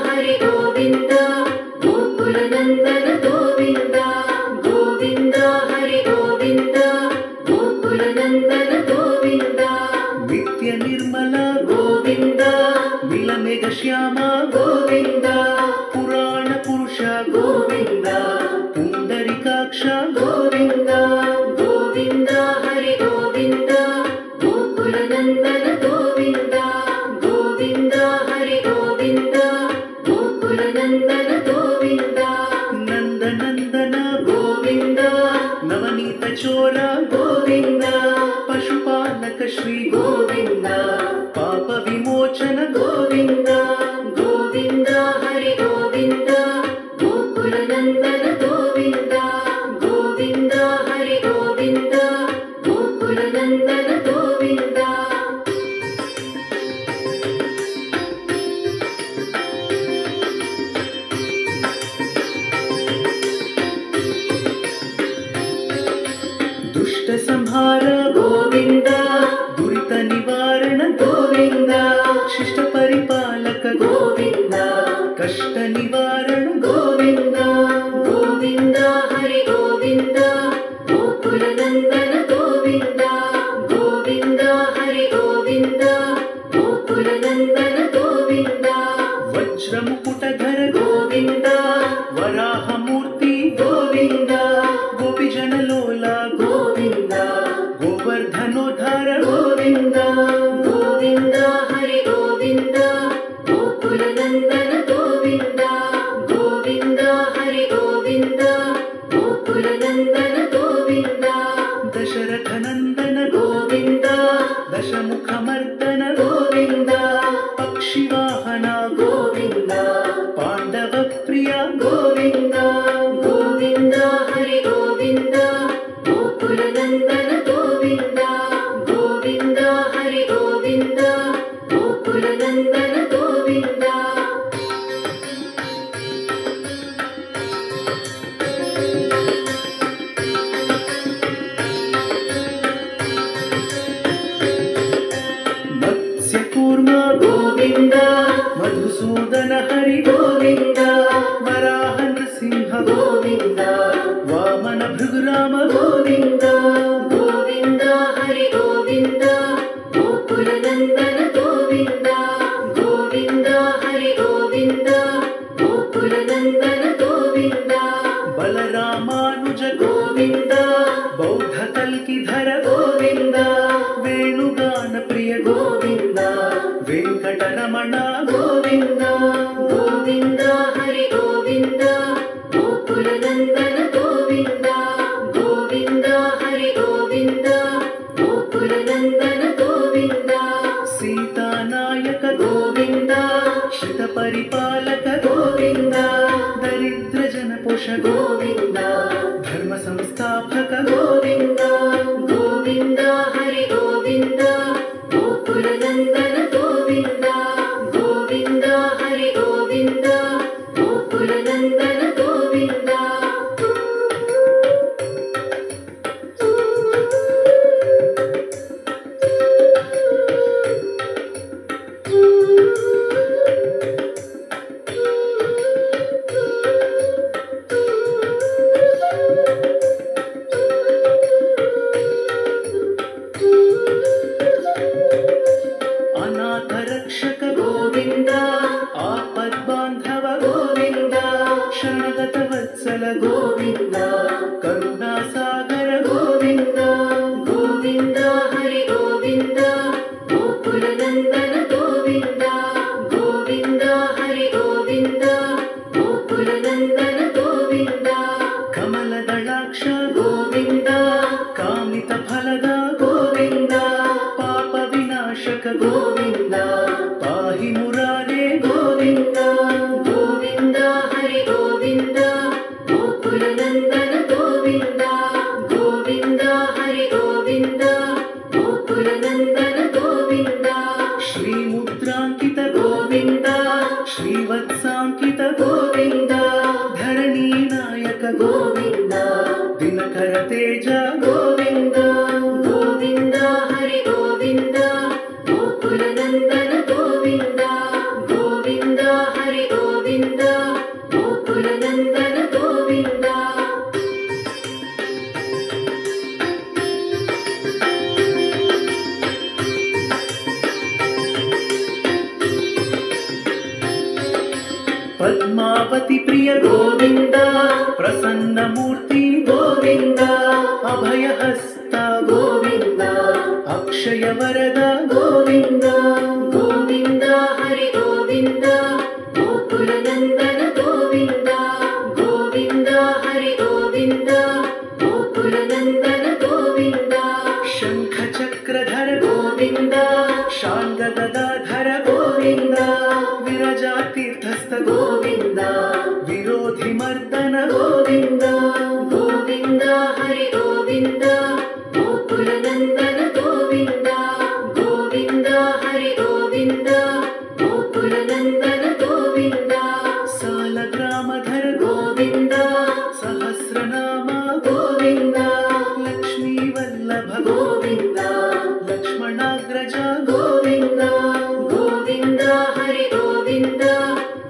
हरि गोविन्द गोकुलनन्दन गोविन्द गोविन्द हरि गोविन्द गोकुलनन्दन गोविन्द नित्य निर्मल गोविन्द नीलमेघ श्याम गोविन्द पुराण पुरुष गोविन्द पुंडरीकाक्ष गोविन्द गोविन्द हरि गोविन्द गोकुलनन्दन गोविन्द गोविन्द हरि गोविन्द गोकुलनन्दन गोविन्द नन्दनन्दन गोविन्द नवनीत चोर गोविन्द पशुपालक श्री गोविन्द पाप विमोचन गोविन्द गोविन्द हरि गोविन्द गोकुलनन्दन गोविन्द गोविन्द हरि गोविन्द गोकुलनन्दन गोविन्द दुष्ट संहार गोविन्द दुरित निवारण गोविन्द शिष्ट परिपालक गोविन्द कष्ट निवारण गोविन्द गोविन्द हरि गोविन्द गोकुलनन्दन गोविन्द गोविन्द हरि गोविन्द गोकुलनन्दन गोविन्द वज्रमुकुटधर गोविन्द वराहमूर्ति गोविन्द गोपीजनलोला गोविन्द गोवर्धनोद्धार गोविन्द गोविन्द हरि गोविन्द गोकुलनन्दन गोविन्द गोविन्द हरि गोविन्द गोकुलनन्दन गोविन्द दशरथनन्दन गोविन्द दशमुखमर्दन गोविन्द पक्षिवाहन गोविन्द पाण्डवप्रिय गोविन्द गोविन्द हरि गोविन्द गोकुलनन्दन गोविन्द गोविन्द हरि गोविन्द गोकुलनन्दन गोविन्द मत्स्यकूर्म गोविन्द मधुसूदन हरि गोविन्द वराह नृसिंह गोविन्द वामन भृगुराम गोविन्द गोविन्द हरि गोविन्द गोकुलनन्दन गोविन्द गोविन्द हरि गोविन्द गोकुलनन्दन गोविन्द बलरामानुज गोविन्द बौद्ध कल्किधर गोविन्द वेणुगान प्रिय गोविन्द वेंकटरमण गोविन्द गोविन्द हरि गोविन्द गोकुलनन्दन गोविन्द गोविन्द हरि गोविन्द गोकुलनन्दन गोविन्द सीतानायक गोविन्द श्रित परिपालक गोविन्द दरिद्र जनपोष गोविन्द धर्म संस्थापक गोविन्द गोविन्द हरि गोविन्द गोकुलनन्दन गोविन्द गोविन्द हरि गोविन्द गोकुलनन्दन गोविन्द अनाथ रक्षक गोविन्द आपद्बान्धव गोविन्द शरणगत वत्सल गोविन्द करुणासागर गोविन्द गोविन्द हरि गोविन्द गोकुलनन्दन गोविन्द गोविन्द हरि गोविन्द गोकुलनन्दन गोविन्द कमलदलाक्ष गोविन्द कामितफलद गोविन्द पाप विनाशक गोविन्द पाहि मुरारे गोविन्द गोविन्द हरि गोविन्द गोकुलनन्दन गोविन्द गोविन्द हरि गोविन्द गोकुलनन्दन गोविन्द श्रीमुद्राङ्कित गोविन्द श्रीवत्साङ्कित गोविन्द धरणीनायक गोविन्द दिनकर तेज गोविन्द गोविन्द हरि गोविन्द गोकुलनन्दन गोविन्द गोविन्द हरि गोविंद गोकुल नंदन गोविंद पद्मावती प्रिय गोविंद प्रसन्न मूर्ति गोविंद अभयहस्त गोविंद अक्षय वरद गोविंद गोविंद हरि गोविंद गोकुल नंदन गोविंद गोविंद हरि गोविंद गोकुल नंदन गोविंद शंख चक्रधर गोविंद शांग गदाधर गोविंद विरजा तीर्थस्थ गोविंद विरोधि मर्दन गोविंद गोविंद हरि गोविंद गोकुल नंदन गोविंद गोविंद हरि गोविंद गोकुल नंदन गोविंद सालग्रामधर गोविंद सहस्रनाम गोविंद लक्ष्मी वल्लभ गोविंद लक्ष्मणाग्रज गोविंद गोविंद हरि गोविंद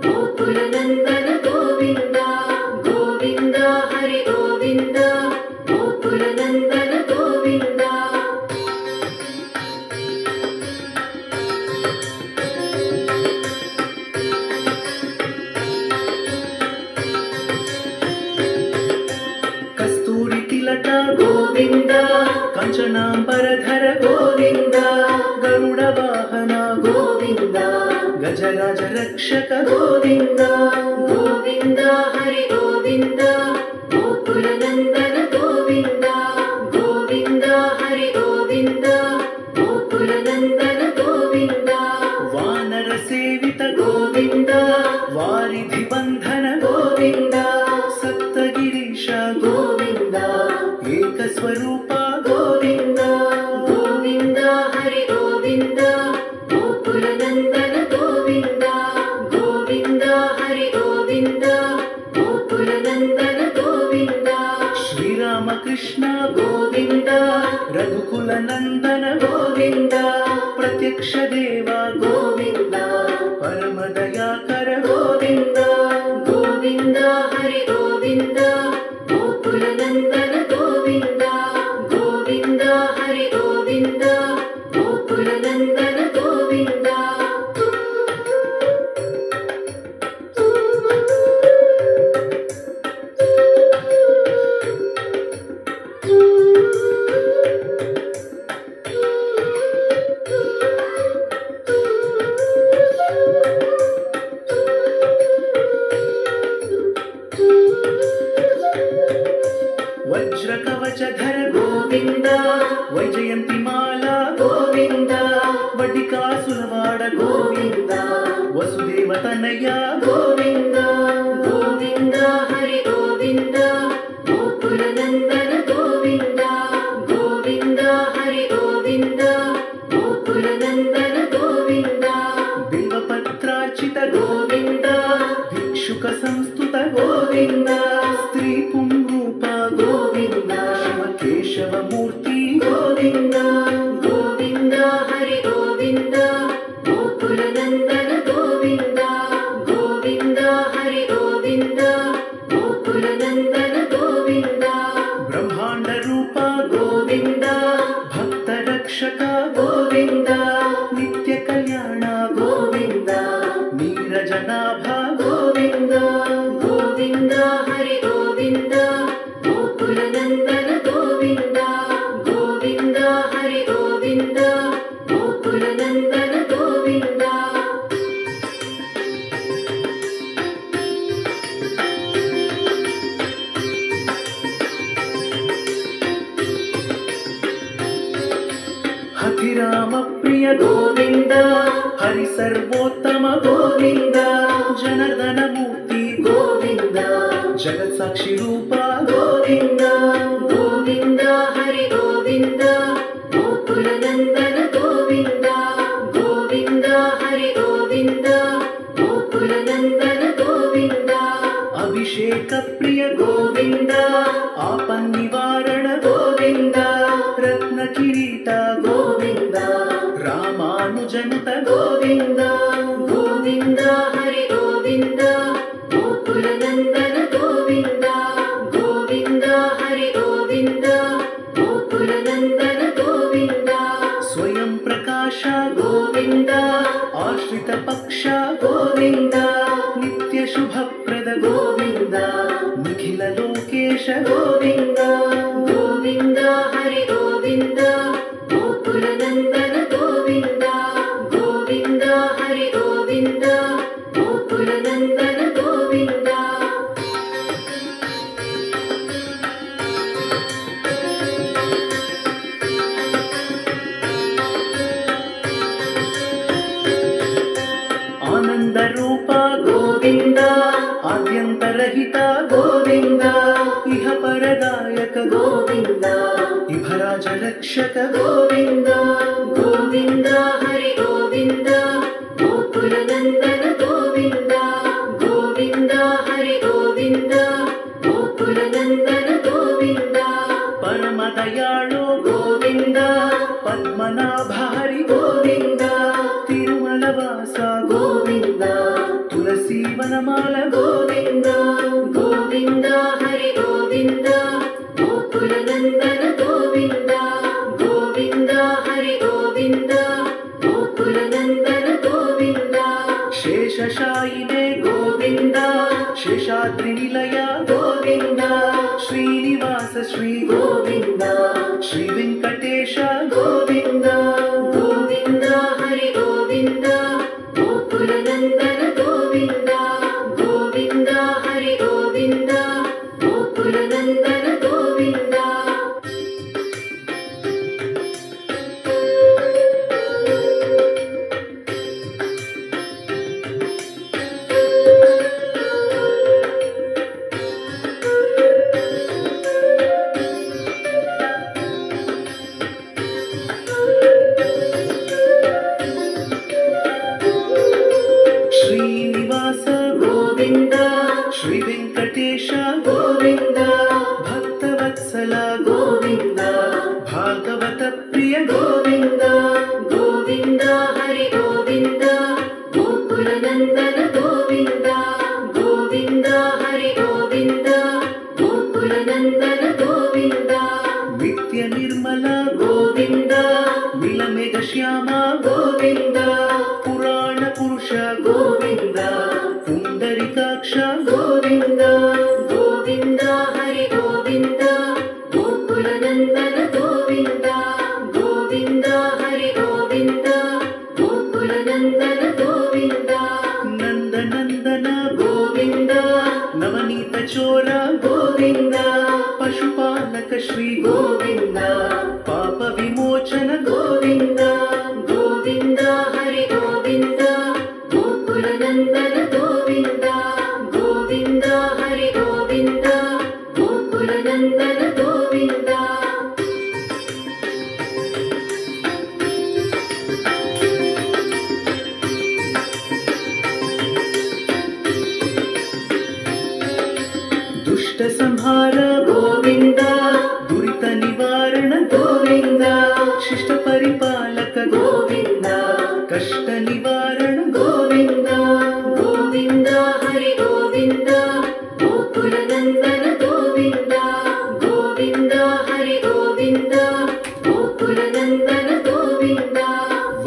गोकुल नंदन गोविंद गोविंद हरि गोविंद गोकुल नंदन गोविंद कस्तूरी तिलक गोविंद कंचनांबरधर गोविंद गरुड़ वाहन गोविंद गजराज रक्षक गोविंद गोविंद हरि गोविंद गोकुल नंदन गोविंद गोविंद हरि गोविंद गोकुल नंदन गोविंद वानर सेवित गोविंद वारिधि बंधन गोविंद सप्तगिरीश गोविंद एक स्वरूप गोविंद गोविंद हरि गोविंद गोकुल नंदन गोविंद गोविंद हरि गोविंद गोकुल नंदन गोविंद श्री राम कृष्ण गोविंद रघुकुल नंदन गोविंद प्रत्यक्ष देव गोविंद परम दयाकर गोविंद गोविंद हरि गोविंद गोकुल नंदन गोविंद गोविंद हरि गोविंद गोकुल नंदन गोविंद वज्र कवचधर गोविंद वैजयंती माला गोविंद वडिकासुरवाड गोविंद वसुदेव तनया गोविंद गोविंद हरि गोविंद गोकुल नंदन गोविंद गोविंद हरि गोविंद गोकुल नंदन गोविंद बिल्वपत्रार्चित गोविंद भिक्षुक संस्तुत गोविंद स्त्री पुंरूप गोविंद शिव केशव मूर्ति गोविंद गोविंद हरि गोविंद गोकुल नंदन गोविंद गोविंद हरि गोविंद गोकुल नंदन गोविंद ब्रह्मांड रूप गोविंद भक्त रक्षक गोविंद नित्य कल्याण गोविंद नीरजनाभ गोविंद गोविंद हरि गोविंद गोकुल नंदन गोविंद गोविंद हरि गोविंद गोकुल नंदन गोविंद हथिराम प्रिय गोविंद हरि सर्वोत्तम गोविंद जनार्दन मूर्ति गोविंद जगत साक्षी रूप गोविंद गोविंद हरि गोविंद गोकुल नंदन गोविंद गोविंद हरि गोविंद गोकुल नंदन गोविंद अभिषेक प्रिय गोविंद आपन निवारण गोविंद रत्न किरीट गोविंद गोविंद हरि गोविंद शुभप्रद गोविन्द निखिल लोकेश गोविन्द गोविन्द हरि गोविन्द गोकुलनन्दन गोविन्द गोविन्द हरि गोविन्द गोकुलनन्दन गोविन्द आनंद रूप गोविंद आद्यंतरहित गोविंद इह परदायक गोविंद इभराज रक्षक गोविंद गोविन्द हरि गोविन्द गोकुलनन्दन गोविन्द गोविन्द हरि गोविन्द गोकुलनन्दन गोविन्द परम दयाळु गोविंद पद्मनाभ हरि गोविंद तिरुमलवास गोविंद तुलसी वनमाल गोविंद गोविन्द हरि गोविन्द गोकुलनन्दन गोविन्द गोविन्द हरि गोविन्द गोकुलनन्दन गोविन्द शेषशायिने गोविंद शेषाद्रिनिलय गोविंद श्रीनिवास श्री गोविंद श्री वेंकटेश गोविंद गोविन्द हरि गोविन्द गोकुलनन्दन गोविन्द गोविन्द हरि गोविन्द गोकुलनन्दन गोविन्द श्रीनिवास गोविंद श्री वेंकटेश गोविंद भक्तवत्सल गोविंद भागवत प्रिय गोविंद गोविन्द हरि गोविन्द गोकुलनन्दन गोविन्द गोविन्द हरि गोविन्द गोकुलनन्दन गोविन्द नित्य निर्मल गोविंद नीलमेघ श्याम गोविंद पुराण पुरुष गोविंद पुंडरीकाक्ष गोविंद गोविन्द हरि गोविन्द गोकुलनन्दन गोविन्द गोविन्द हरि गोविन्द गोकुलनन्दन गोविन्द नंदनंदन गोविंद नवनीत चोर गोविंद पशुपालक श्री गोविंद पाप विमोचन गोविंद गोविन्द हरि गोविन्द गोकुलनन्दन गोविन्द गोविन्द हरि गोविन्द गोकुलनन्दन गोविन्द दुष्ट संहार गोविंद दुरित निवारण गोविंद शिष्ट परिपालक गोविंद कष्ट निवारण गोविंद गोविन्द हरि गोविन्द गोकुलनन्दन गोविन्द गोविन्द हरि गोविन्द गोकुलनन्दन गोविन्द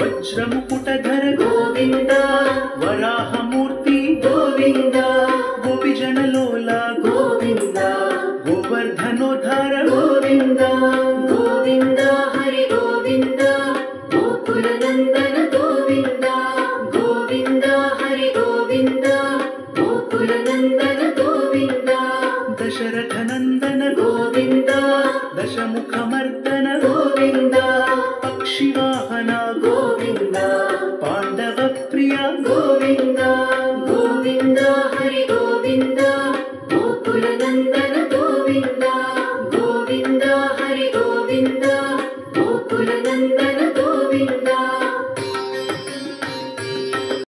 वज्रमुकुटधर गोविंद वराहमूर्ति गोविंद गोपीजनलोला गोविंद गोवर्धनोद्धार गोविंद गोविन्द हरि गोविन्द गोकुलनन्दन गोविन्द गोविन्द हरि गोविन्द गोकुलनन्दन गोविन्द दशरथनन्दन गोविंद दशमुखमर्दन गोविंद पक्षिवाहन गोविंद पाण्डव प्रिय गोविंद गोविन्द हरि गोविन्द गोकुलनन्दन गोविन्द गोविन्द हरि गोविन्द गोकुलनन्दन